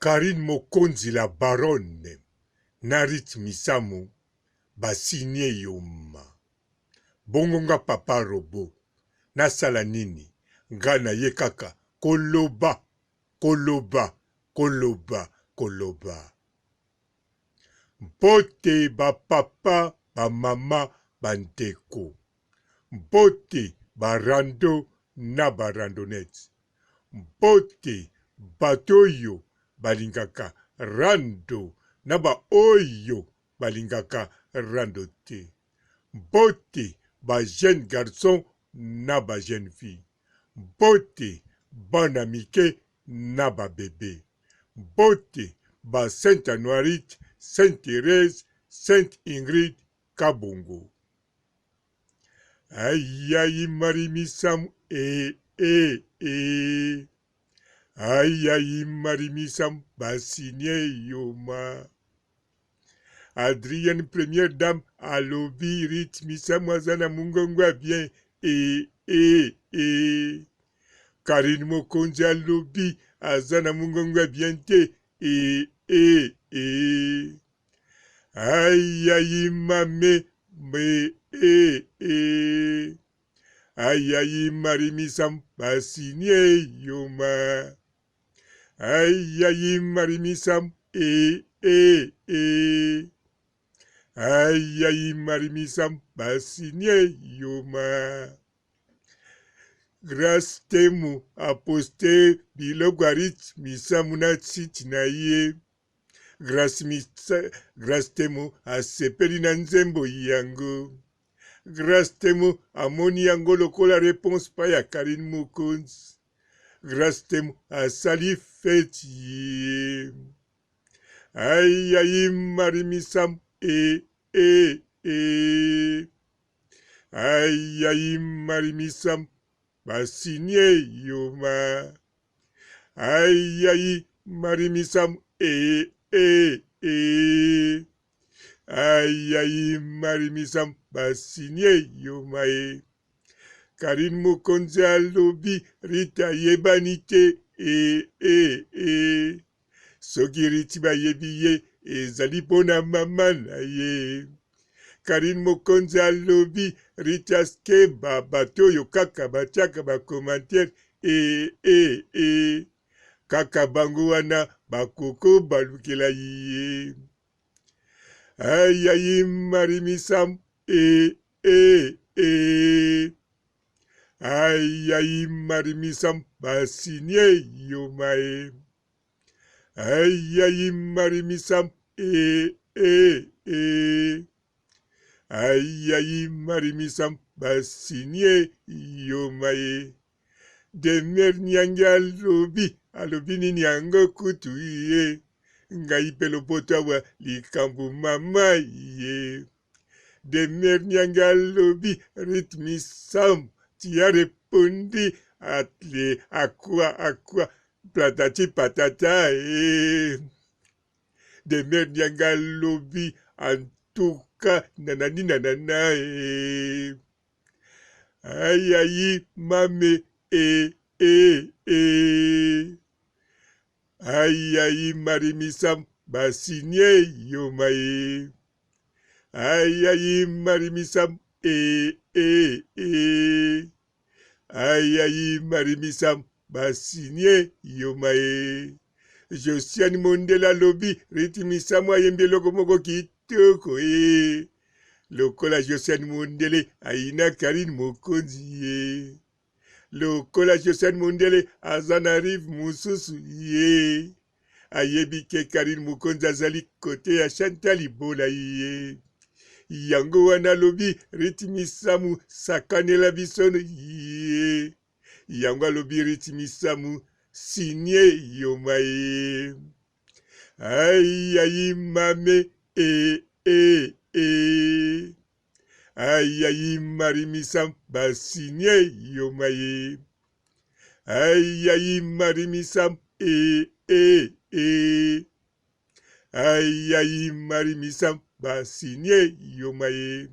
Karine Mokonzi la baronne Narit Misamu basinye yoma. Bongonga papa robo nasala nini nga na ye kaka koloba koloba koloba koloba. Mpote ba papa ba mama bandeko, mpote barando na barandonete, mpote batoyo balingaka rando na ba oyo balingaka rando te, mpote ba jeune garçon na ba jeune fille, mpote bana mike na ba bebe, mpote ba Sainte Anuarite, Sainte Thérèse, Sainte Ingrid Kabongo. Aïe aïe marimisam aïe aïe marimisam basigné yoma. Adrienne première dame alobi ritmisam wazana mungongwa bien Karine Mokonzi alobi azana mungongwa bien te aïe aïe mame aïe aïe marimisam basigné yoma. Aïe aïe marimisam aïe aïe marimisam basigné yoma. Grâce temu aposte bilogwarit misamuna titinaye. Grâce temu asepeli na nzembo yango. Grâce temu amoni yango lokola réponse pa ya Karine Mokonzi. Grâce temu asali feti ye. Aïe aïe marimisam aïe aïe marimisam basigné yoma. Aïe aïe marimisam aïe aïe marimisam basigné yoma Karine Mokonzi alobi rita yebanite soki riti bayebi ye ezali pona mama na ye. Karine Mokonzi alobi rita skeba bato oyo kaka batiaka bakomantere kaka bango wana bakoko balukela ye. Aïe aïe marimisam aïe aïe marimisam basigné yomae. Aïe aïe marimisam aïe aïe marimisam basigné yomae. Demer nyange alobi nini yango kutu ye. Ngai pe lopoto awa likambo mama ye. Demer nyange alobi ritmisam tia repondi atle aqua platati patata Demer nyange alobi antuka nanana aïe aïe mame aïe aïe marimisam basigné yomae. Aïe aïe marimisam aïe aïe marimisam basigné yomae. Josiane Mondela lobi ritimisam ayembe loko moko kitoko lokola Josiane Mondele aina Karine Mokonzi lokola Josiane Mondele azana rive mususu ayebi ke Karine Mokonzi azali kote ya Chantal Ibola yango wana lobi ritimisamu sakanela bisono yango alobi ritimisamu signé yomae. Aïe aïe mame aïe aïe marimisam basigné yomae. Aïe aïe marimisam aïe aïe marimisam basigné yomae.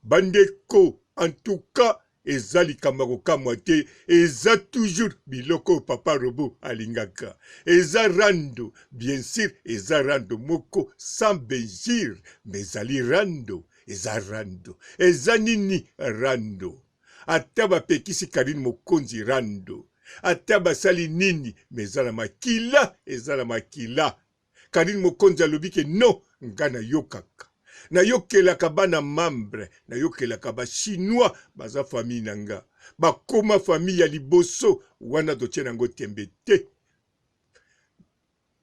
Bandeko, en tout cas, eza likambo kokamwa te, eza toujours biloko papa Robo alingaka. Eza rando, bien sûr, eza rando moko sans béjir, mais ezali rando, eza rando. Eza nini rando? Ata bapekisi Karine Mokonzi rando. Ata basali nini, mais eza na makila, eza na makila. Karine Mokonzi alobi ke non, nga na yokaka. Na yokelaka bana membre, na yokelaka ba chinois, baza famille nanga. Bakoma famille ya liboso, wana dotie nango tembe te.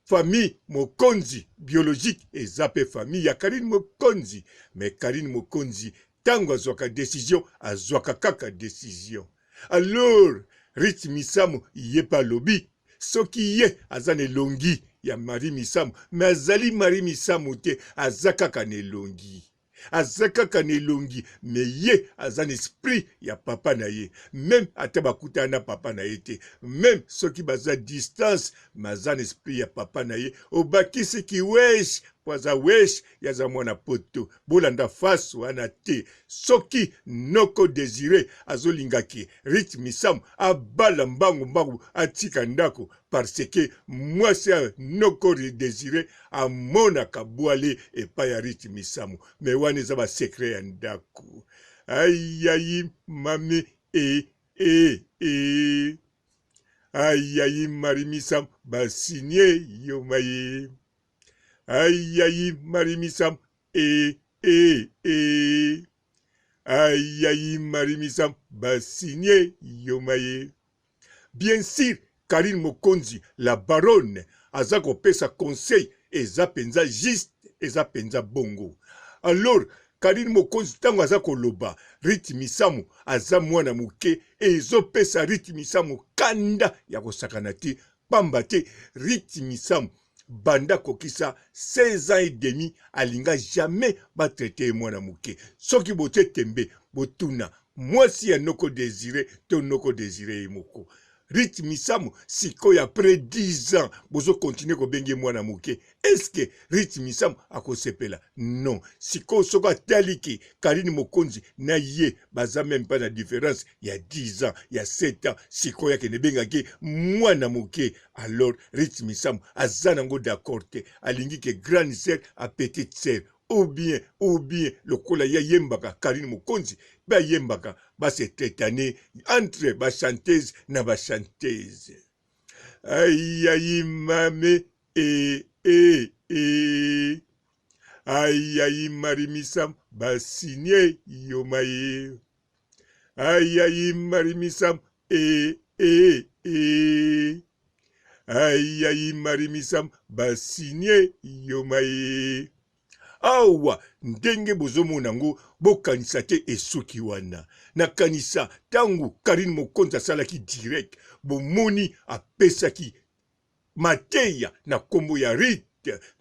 Famille Mokonzi, biologique, ezape famille ya Karine Mokonzi. Mais Karine Mokonzi, tango azwaka décision, azwaka kaka décision. Alors, Rit Misamu, yé pa lobi, soki ye, azane longi, ya Marie Misamu, mais azali Marie Misamu te, azakaka ne longi. Azakaka ne longi, mais ye, azan esprit, ya papa na ye. Même atabakuta na papa na ye te. Même soki baza distance, mazan esprit ya papa na ye. Obakisi ki wesh, poaza wesh, yaza mwana poto. Bolanda face wana te. Soki noko désiré, azolingaki. Rit Misamu, abala mbangu mbangu, atika ndako. Parce que moi c'est noko désiré, amona kabouale et pas ya Rit Misamu. Mais wane zaba secret ya ndako. Aïe aïe mami aïe aïe Marie Misamu, ba signé yomaye. Aïe aïe Marie Misamu aïe aïe Marie Misamu, ba signé yomaye. Bien sûr, Karine Mokonzi, la baronne, aza kopesa conseil, eza penza juste, eza penza bongo. Alors, Karine Mokonzi, tango aza koloba, Rit Misamu, aza mwana muke, ezo pesa Rit Misamu kanda ya kosakana te, pamba te, Rit Misamu, banda kokisa 16 ans et demi, alinga jamais ba traiter mwana muke. Soki bote tembe, botuna, mwasi ya noko désiré, to noko désiré moko. Rit Misamu, siko ya après 10 ans, bozo continue ko bengi mwana muke. Est-ce que Rit Misamu akosepela? Non. Siko soka taliki, Karine Mokonzi, na ye, baza même pas la différence, il y a 10 ans, il y a 7 ans, siko ya kene bengaki mwana muke. Alors, Rit Misamu, azanango d'accord te, alingi ke grande sœur a petite sœur. Ou bien, le kola ya yembaka, Karine Mokonzi, ba yembaka, ba se tétané, entre ba chanteuse na ba chanteuse. Aïe, aïe, mame, aïe, aïe, Marie Misamu, ba signé yomaye. Aïe, aïe, Marie Misamu, aïe, aïe, Marie Misamu, ba signé yomaye. Awa, ndenge bozomo nango, bokanisa te esuki wana. Nakanisa, tangu Karine Mokonzi asalaki direct, bomoni apesaki mateya na kombo ya Rit,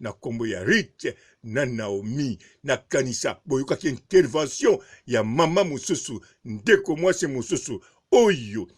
na kombo ya Rit, na Naomi. Nakanisa, boyokaki intervention ya mama mosusu, ndeko mwasi mosusu, oyo,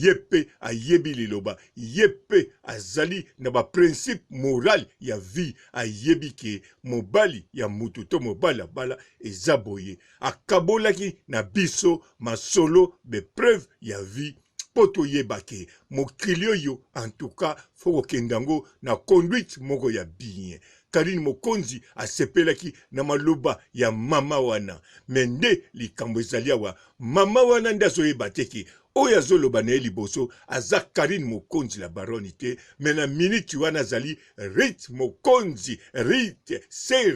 yepe ayebi liloba, yepe azali na ba principe moral ya vie, ayebi ke mobali ya mutu to mobali bala ezaboye. Akabolaki na biso masolo be preuve ya vie, poto yebake mokili oyo en tout cas foko kendango na conduite moko ya bien. Karine Mokonzi asepelaki na maloba ya mama wana, mende likambo ezali awa mama wana ndazo yebateki oya zoloba na liboso aza Karine Mokonzi la baronite, mais na minute wana zali Rit Mokonzi, Rit, c'est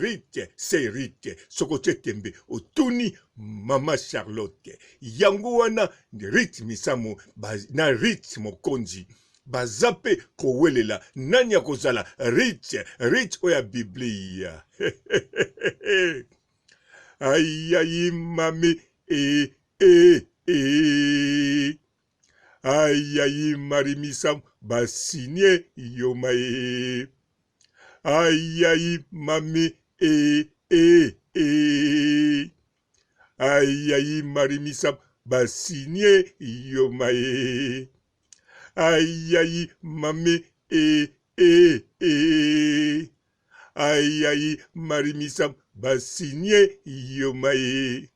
Rit, sokote tembe otuni mama Charlotte yango wana Rit Misamu na Rit Mokonzi bazape kowelela nani ya kozala Rit oya Biblia. Aïe aïe mame aïe aïe Marie Misamu, ba signé yomaye. Aïe aïe mame aïe aïe Marie Misamu, ba signé yomaye. Aïe aïe mame aïe aïe Marie Misamu, ba signé yomaye.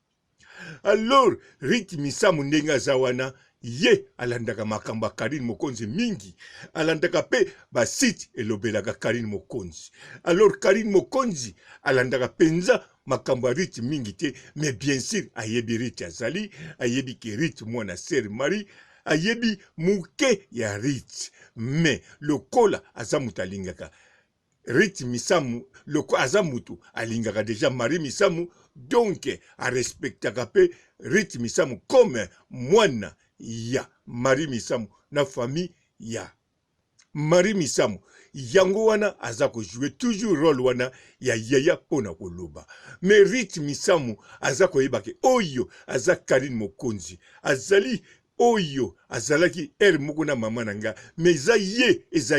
Alors Rit Misamu ndenga zawana ye alandaka makamba Karine Mokonzi mingi, alandaka pe ba site elobelaka Karine Mokonzi. Alors Karine Mokonzi alandaka penza makamba Rit mingi te, mais bien sûr ayebi Rit azali, ayebi ki Rit mwana ser Marie, ayebi muke ya Rit, mais lokola azamuta lingaka Rit Misamu, loko azamutu alingaka déjà Marie Misamu, donc a respectaka pe Rit Misamu comme mwana ya Marie Misamu na famille ya Marie Misamu. Yango wana azako jouer toujours rôle wana ya yaya pona koloba. Mais Rit Misamu azako yebake oyo aza Karine Mokonzi azali oyo azalaki moko na mama nanga, mais eza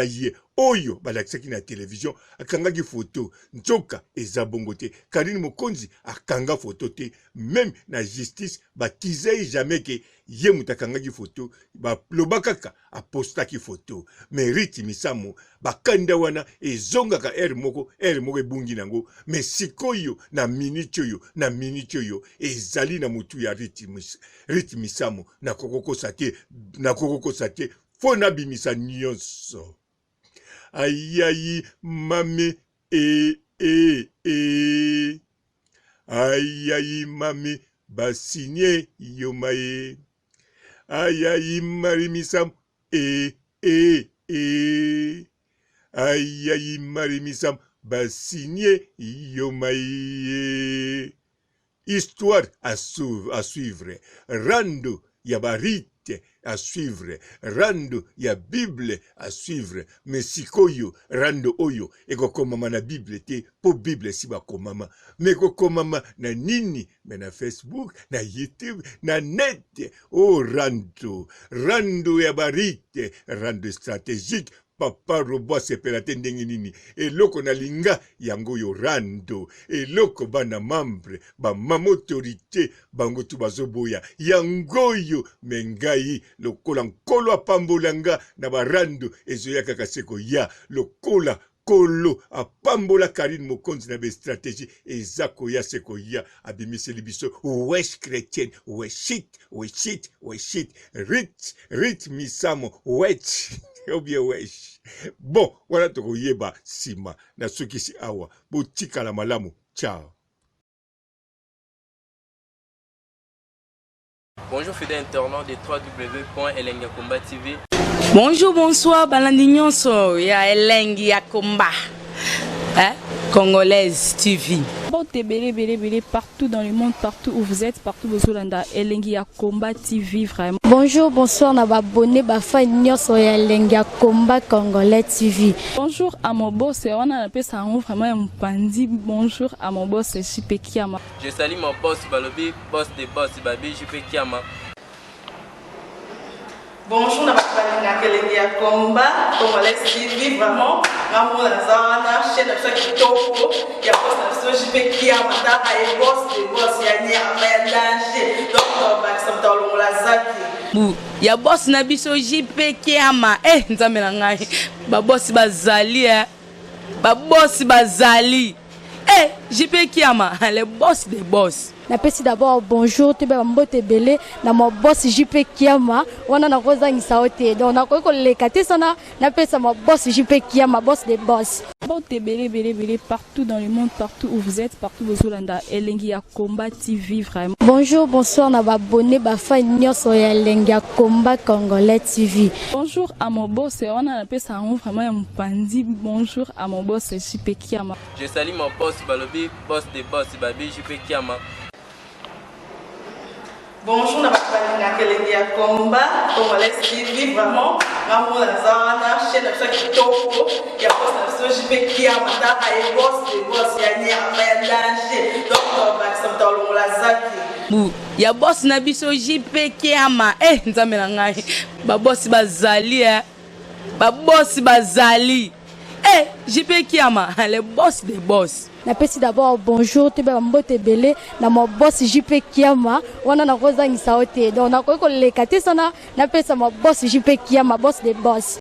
ye oyo balakisaki na télévision akangaki photo nzoka eza bongo te. Karine Mokonzi akanga photo te, même na justice bakizai jamais ke ye mutakangaki photo, ba lobakaka apostaki photo. Mais Rit Misamu bakanda wana ezongaka moko ebungi nango, mais sikoyo na minute oyo ezali na mutu ya Rit Misamu na kokoko sate fona bimisa nyonso. Aïe mame aïe mame basigné yomae. Aïe Marie Misamu aïe Marie Misamu basigné yomae. Histoire à suivre. Rando yabarit à suivre, rando ya Bible à suivre, mais sikoyo rando oyo eko komama na Bible te, po Bible si ba komama, mais eko komama na nini, mais na Facebook, na YouTube, na net. Oh rando ya barite, rando stratégique. Papa robot sepelate ndenge nini eloko na linga yango yo rando eloko bana membre ba mama autorité bango tu bazoboya yango yo mengai lokola nkolo apambolanga na barando ezoya kaka seko ya lokola kolo apambola Karine Mokonzi na be stratégie ezako ya seko ya abimiseli biso wesh chrétienne wesh shit Rit Misamu wesh obie wesh. Bon, voilà toko yeba sima na sukisi awa botika la malamu. Ciao. Bonjour fidèles internautes de www.elengiakomba TV. Bonjour, bonsoir, balandi nyonso ya Elengi ya Komba. Congolaise TV. Bon, belé partout dans le monde, partout où vous êtes, partout où vous êtes, Elengi ya Komba TV vraiment. Bonjour, bonsoir, na abonné ba fan nyonso ya Elengi ya Komba Congolais TV. Bonjour à mon boss, on a appelé ça vraiment un pandi. Bonjour à mon boss, JP Kiama. Je salue mon boss Balobi, boss de boss Babi, JP Kiama. Bonjour, na Elengi ya Komba Congolais TV vraiment. Maman la zana chaîne de kitoko ya boss na JP Kiama ta ay boss de boss ya ni ya danger. Donc ba samtalo la zaki. Ya boss na biso JP Kiama nzambe na ngai ba boss bazali ba boss bazali JP Kiama le boss des boss. Napesi d'abord bonjour te ba mbote belé na mo boss JP Kiama wana na kozangisa ote donc na ko lekate sana napesa mo boss JP Kiama boss des boss. Bon, belé partout dans le monde, partout où vous êtes, partout où vous êtes, Elengi ya Komba TV vraiment. Bonjour, bonsoir, na abonné ba fan nyonso ya Elengi ya Komba Congolais TV. Bonjour à mon boss, on a appelé ça vraiment un pandi. Bonjour à mon boss JP Kiama. Je salue mon boss Balobi, boss de boss Babi, JP Kiama. Bonjour, na Elengi ya Komba Congolais TV vraiment. Maman la zana chaîne de kitoko ya boss na JP Kiama ta ay boss de boss ya ni ya danger. Donc ba samtalo la zaki. Ya boss na biso JP Kiama nzambe na ngai ba boss bazali ba boss bazali JP Kiama le boss des boss. Napesi d'abord bonjour te ba mbote belé na mo boss JP Kiama wana na kozangisa ote donc na ko lekate sana napesa mo boss JP Kiama boss des boss.